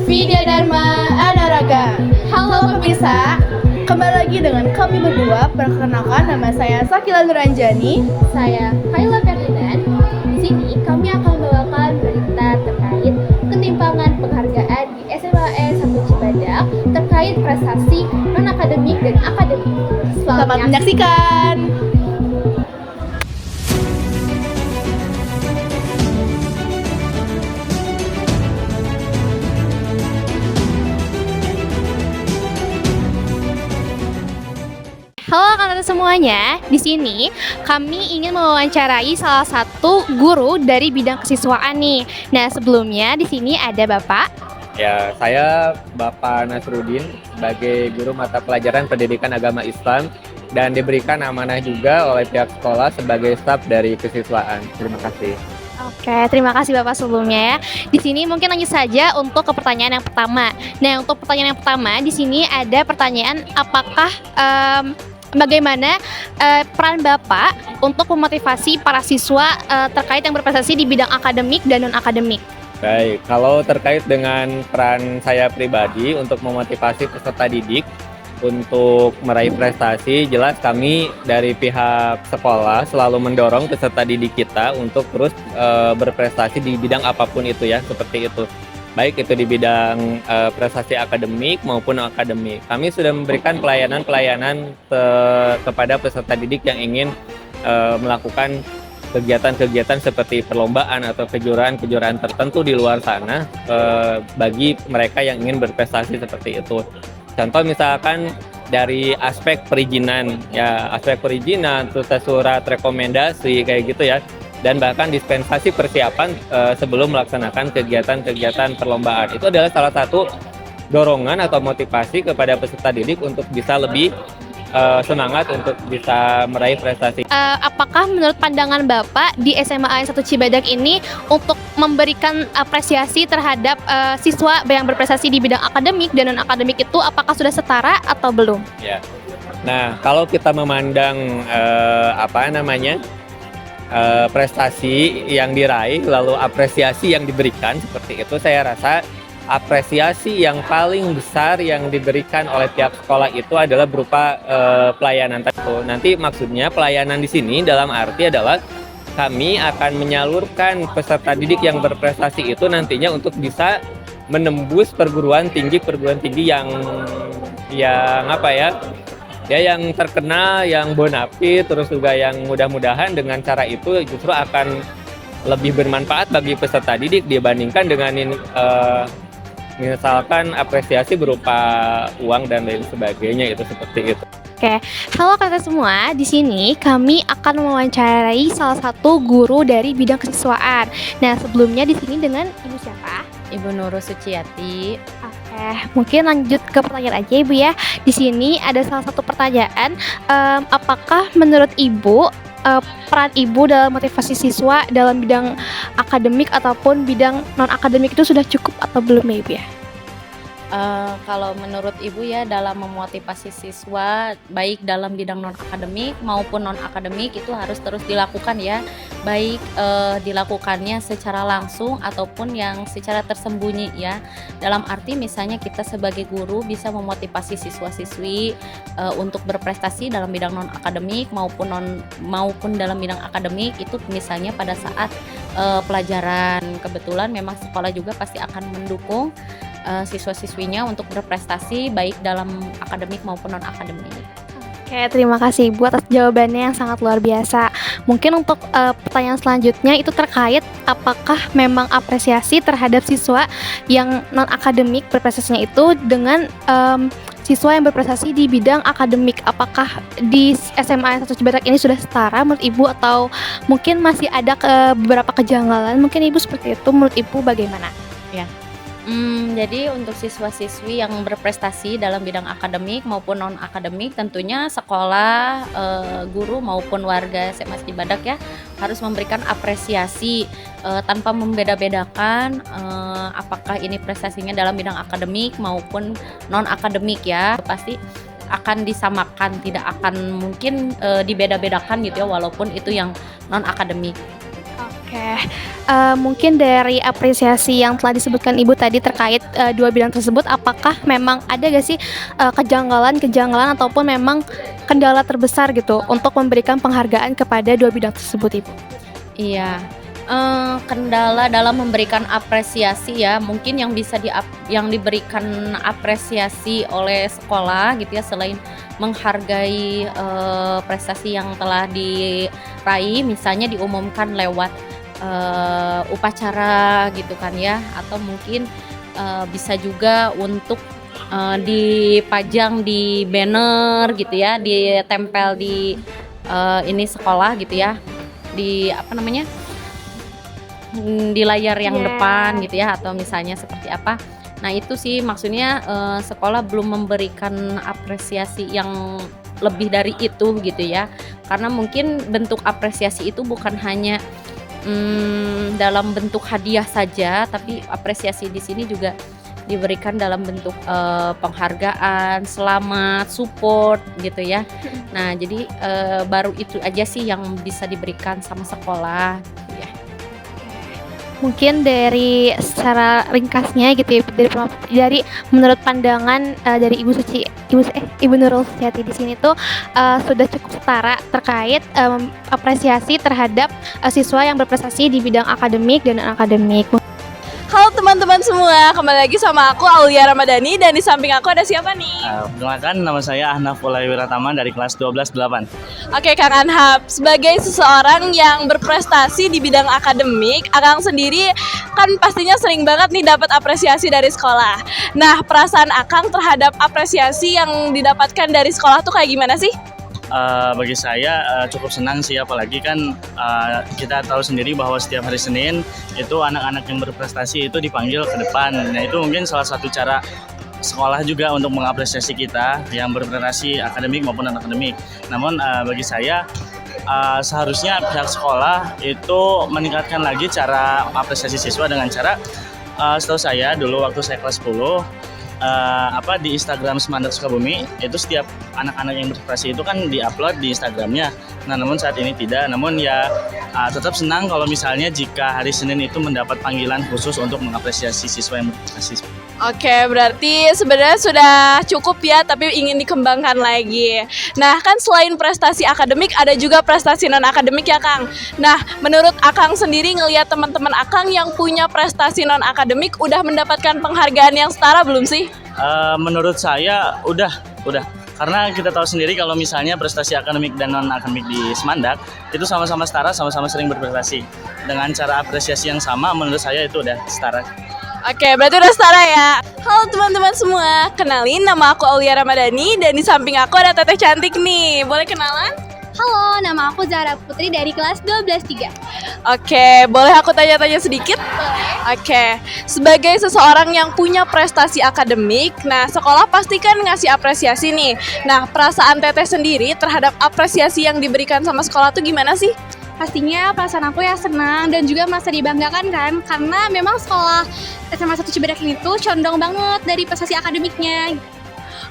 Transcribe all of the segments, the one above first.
Vidya Dharma Anaraga. Halo pemirsa, kembali lagi dengan kami berdua. Perkenalkan, nama saya Sakila Nuranjani. Saya Kayla Ferdinand. Di sini kami akan membawakan berita terkait ketimpangan penghargaan di SMAN 1 Cibadak terkait prestasi non-akademik dan akademik. Selamat menyaksikan. Halo kalian semuanya, di sini kami ingin mewawancarai salah satu guru dari bidang kesiswaan nih. Nah, sebelumnya di sini ada Bapak. Ya, saya Bapak Nasruddin sebagai guru mata pelajaran pendidikan agama Islam dan diberikan amanah juga oleh pihak sekolah sebagai staf dari kesiswaan. Terima kasih. Oke, terima kasih Bapak sebelumnya ya. Di sini mungkin lanjut saja untuk ke pertanyaan yang pertama. Nah, untuk pertanyaan yang pertama di sini ada pertanyaan apakah bagaimana peran Bapak untuk memotivasi para siswa terkait yang berprestasi di bidang akademik dan non-akademik? Baik, kalau terkait dengan peran saya pribadi untuk memotivasi peserta didik untuk meraih prestasi, jelas kami dari pihak sekolah selalu mendorong peserta didik kita untuk terus berprestasi di bidang apapun itu ya, seperti itu. Baik itu di bidang prestasi akademik maupun non-akademik. Kami sudah memberikan pelayanan-pelayanan kepada peserta didik yang ingin melakukan kegiatan-kegiatan seperti perlombaan atau kejuaraan-kejuaraan tertentu di luar sana bagi mereka yang ingin berprestasi seperti itu. Contoh misalkan dari aspek perizinan, ya aspek perizinan, terus surat rekomendasi kayak gitu ya. Dan bahkan dispensasi persiapan sebelum melaksanakan kegiatan-kegiatan perlombaan. Itu adalah salah satu dorongan atau motivasi kepada peserta didik untuk bisa lebih semangat untuk bisa meraih prestasi. Apakah menurut pandangan Bapak di SMAN 1 Cibadak ini untuk memberikan apresiasi terhadap siswa yang berprestasi di bidang akademik dan non-akademik itu apakah sudah setara atau belum? Ya. Nah, kalau kita memandang prestasi yang diraih lalu apresiasi yang diberikan seperti itu, saya rasa apresiasi yang paling besar yang diberikan oleh pihak sekolah itu adalah berupa pelayanan tentu. Nanti maksudnya pelayanan di sini dalam arti adalah kami akan menyalurkan peserta didik yang berprestasi itu nantinya untuk bisa menembus perguruan tinggi yang terkenal, yang bonafit, terus juga yang mudah-mudahan dengan cara itu justru akan lebih bermanfaat bagi peserta didik dibandingkan dengan misalkan apresiasi berupa uang dan lain sebagainya, itu seperti itu. Oke, halo kalian semua. Di sini kami akan mewawancarai salah satu guru dari bidang kesiswaan. Nah, sebelumnya di sini dengan Ibu siapa? Ibu Nurul Suciati. Oke, mungkin lanjut ke pertanyaan aja Ibu ya. Di sini ada salah satu pertanyaan, apakah menurut Ibu peran Ibu dalam motivasi siswa dalam bidang akademik ataupun bidang non-akademik itu sudah cukup atau belum ya Ibu ya? Kalau menurut Ibu ya, dalam memotivasi siswa baik dalam bidang non-akademik maupun non-akademik itu harus terus dilakukan ya, baik dilakukannya secara langsung ataupun yang secara tersembunyi ya. Dalam arti misalnya kita sebagai guru bisa memotivasi siswa-siswi untuk berprestasi dalam bidang non-akademik maupun dalam bidang akademik itu misalnya pada saat pelajaran. Kebetulan memang sekolah juga pasti akan mendukung siswa-siswinya untuk berprestasi baik dalam akademik maupun non-akademik. Oke, terima kasih Ibu atas jawabannya yang sangat luar biasa. Mungkin untuk pertanyaan selanjutnya itu terkait apakah memang apresiasi terhadap siswa yang non-akademik berprestasinya itu dengan siswa yang berprestasi di bidang akademik. Apakah di SMA 1 Cibadak ini sudah setara menurut Ibu atau mungkin masih ada beberapa kejanggalan? Mungkin Ibu seperti itu, menurut Ibu bagaimana? Ya. Jadi untuk siswa-siswi yang berprestasi dalam bidang akademik maupun non-akademik, tentunya sekolah, guru maupun warga SMA Cibadak ya harus memberikan apresiasi tanpa membeda-bedakan apakah ini prestasinya dalam bidang akademik maupun non-akademik ya. Pasti akan disamakan, tidak akan mungkin dibeda-bedakan gitu ya, walaupun itu yang non-akademik. Oke, mungkin dari apresiasi yang telah disebutkan Ibu tadi terkait dua bidang tersebut, apakah memang ada gak sih kejanggalan ataupun memang kendala terbesar gitu untuk memberikan penghargaan kepada dua bidang tersebut, Ibu? Iya, kendala dalam memberikan apresiasi ya, mungkin yang diberikan apresiasi oleh sekolah gitu ya, selain menghargai prestasi yang telah diraih, misalnya diumumkan lewat upacara gitu kan ya, atau mungkin bisa juga untuk dipajang di banner gitu ya, ditempel di ini sekolah gitu ya, di apa namanya, di layar yang depan gitu ya, atau misalnya seperti apa. Nah itu sih maksudnya sekolah belum memberikan apresiasi yang lebih dari itu gitu ya, karena mungkin bentuk apresiasi itu bukan hanya dalam bentuk hadiah saja, tapi apresiasi di sini juga diberikan dalam bentuk penghargaan, selamat, support gitu ya. Nah jadi baru itu aja sih yang bisa diberikan sama sekolah gitu ya. Mungkin dari secara ringkasnya gitu ya, dari menurut pandangan dari Ibu Nurul Suciati di sini tuh sudah cukup setara terkait apresiasi terhadap siswa yang berprestasi di bidang akademik dan non-akademik. Halo teman-teman semua, kembali lagi sama aku Aulia Ramadhani dan di samping aku ada siapa nih? Perkenalkan, nama saya Ahnaf Ulay Wiratama dari kelas 12-8. Oke Kang Anhap, sebagai seseorang yang berprestasi di bidang akademik, Akang sendiri kan pastinya sering banget nih dapat apresiasi dari sekolah. Nah, perasaan Akang terhadap apresiasi yang didapatkan dari sekolah tuh kayak gimana sih? Bagi saya cukup senang sih, apalagi kan kita tahu sendiri bahwa setiap hari Senin itu anak-anak yang berprestasi itu dipanggil ke depan. Nah itu mungkin salah satu cara sekolah juga untuk mengapresiasi kita yang berprestasi akademik maupun non-akademik. Namun bagi saya seharusnya pihak sekolah itu meningkatkan lagi cara apresiasi siswa dengan cara setahu saya dulu waktu saya kelas 10 di Instagram Semandat Sukabumi itu setiap anak-anak yang berprestasi itu kan diupload di Instagramnya. Nah namun saat ini tidak, namun ya tetap senang kalau misalnya jika hari Senin itu mendapat panggilan khusus untuk mengapresiasi siswa yang berprestasi. Oke, berarti sebenarnya sudah cukup ya, tapi ingin dikembangkan lagi. Nah, kan selain prestasi akademik, ada juga prestasi non-akademik ya, Kang. Nah, menurut Akang sendiri ngelihat teman-teman Akang yang punya prestasi non-akademik udah mendapatkan penghargaan yang setara belum sih? Menurut saya udah. Karena kita tahu sendiri kalau misalnya prestasi akademik dan non-akademik di Semandak itu sama-sama setara, sama-sama sering berprestasi. Dengan cara apresiasi yang sama, menurut saya itu udah setara. Oke, berarti udah setara ya. Halo teman-teman semua, kenalin nama aku Aulia Ramadhani dan di samping aku ada teteh cantik nih. Boleh kenalan? Halo, nama aku Zahra Putri dari kelas 12-3. Oke, boleh aku tanya-tanya sedikit? Oke, sebagai seseorang yang punya prestasi akademik, nah sekolah pasti kan ngasih apresiasi nih. Nah, perasaan teteh sendiri terhadap apresiasi yang diberikan sama sekolah tuh gimana sih? Pastinya perasaan aku ya senang dan juga merasa dibanggakan kan, karena memang sekolah SMA 1 Cibadak ini tuh condong banget dari prestasi akademiknya.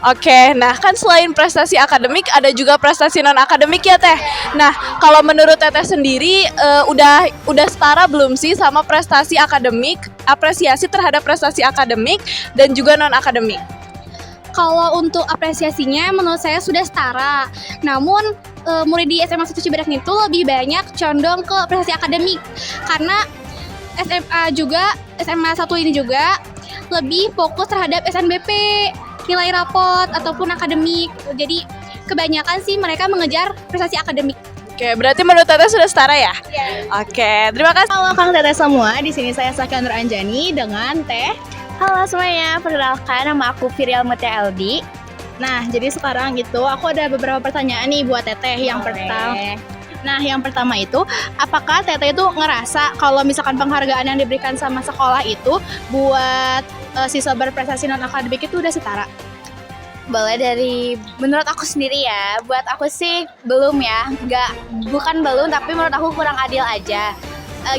Oke, nah kan selain prestasi akademik ada juga prestasi non akademik ya teh. Nah, kalau menurut teteh sendiri udah setara belum sih sama prestasi akademik, apresiasi terhadap prestasi akademik dan juga non akademik? Kalau untuk apresiasinya menurut saya sudah setara. Namun murid di SMA 1 Cibadak itu lebih banyak condong ke prestasi akademik, karena SMA 1 ini juga lebih fokus terhadap SNBP, nilai rapot ataupun akademik. Jadi kebanyakan sih mereka mengejar prestasi akademik. Oke, berarti menurut teteh sudah setara ya? Iya. Oke, terima kasih. Halo Kang Teteh semua, di sini saya Sakia Nur Anjani dengan Teh. Halo semuanya, perkenalkan nama aku Virial Mutia Eldi. Nah, jadi sekarang gitu aku ada beberapa pertanyaan nih buat Teteh. Yang pertama itu, apakah Teteh itu ngerasa kalau misalkan penghargaan yang diberikan sama sekolah itu buat siswa berprestasi non akademik itu udah setara? Boleh dari menurut aku sendiri ya, buat aku sih belum ya, bukan belum tapi menurut aku kurang adil aja.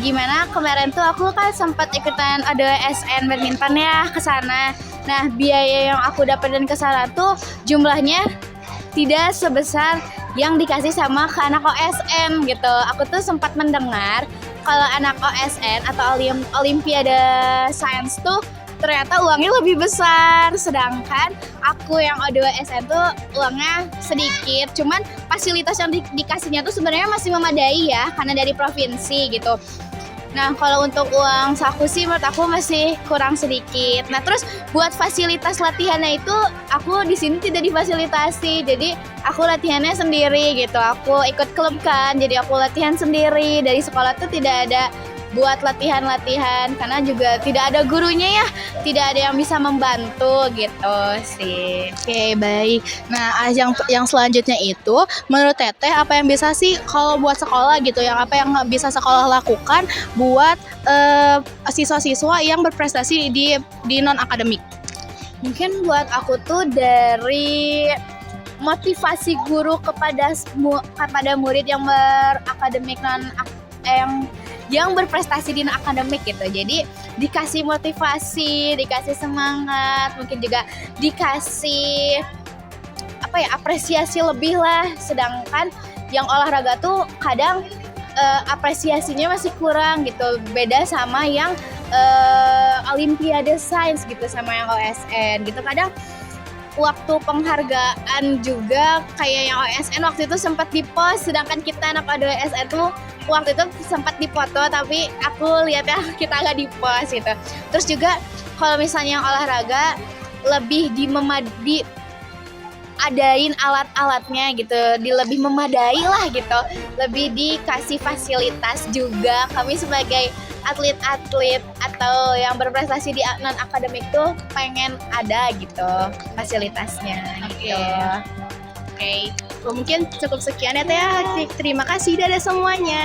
Gimana kemarin tuh aku kan sempat ikutan ada SN badminton ya ke sana. Nah, biaya yang aku dapetin ke sana tuh jumlahnya tidak sebesar yang dikasih sama ke anak OSN gitu. Aku tuh sempat mendengar kalau anak OSN atau Olimpiade Sains tuh ternyata uangnya lebih besar, sedangkan aku yang O2SN tuh uangnya sedikit, cuman fasilitas yang dikasihnya tuh sebenarnya masih memadai ya, karena dari provinsi gitu. Nah, kalau untuk uang saku sih menurut aku masih kurang sedikit. Nah, terus buat fasilitas latihannya itu aku di sini tidak difasilitasi. Jadi aku latihannya sendiri gitu. Aku ikut klub kan, jadi aku latihan sendiri. Dari sekolah tuh tidak ada buat latihan-latihan karena juga tidak ada gurunya ya, tidak ada yang bisa membantu gitu sih. Oke, baik. Nah, yang selanjutnya itu menurut Teteh apa yang bisa sih kalau buat sekolah gitu, yang apa yang bisa sekolah lakukan buat siswa-siswa yang berprestasi di non akademik? Mungkin buat aku tuh dari motivasi guru kepada murid yang berakademik yang berprestasi di akademik gitu. Jadi dikasih motivasi, dikasih semangat, mungkin juga dikasih apresiasi lebih lah. Sedangkan yang olahraga tuh kadang apresiasinya masih kurang gitu. Beda sama yang Olimpiade Sains gitu, sama yang OSN gitu. Kadang waktu penghargaan juga kayak yang OSN waktu itu sempat di-post, sedangkan kita anak O2SN tuh waktu itu sempat dipoto, tapi aku lihatnya kita nggak di-post gitu. Terus juga kalau misalnya yang olahraga lebih adain alat-alatnya gitu, lebih memadai lah gitu, lebih dikasih fasilitas juga. Kami sebagai atlet-atlet atau yang berprestasi di non akademik tuh pengen ada gitu fasilitasnya gitu. Oke. Mungkin cukup sekian ya Teh. Terima kasih dadah semuanya.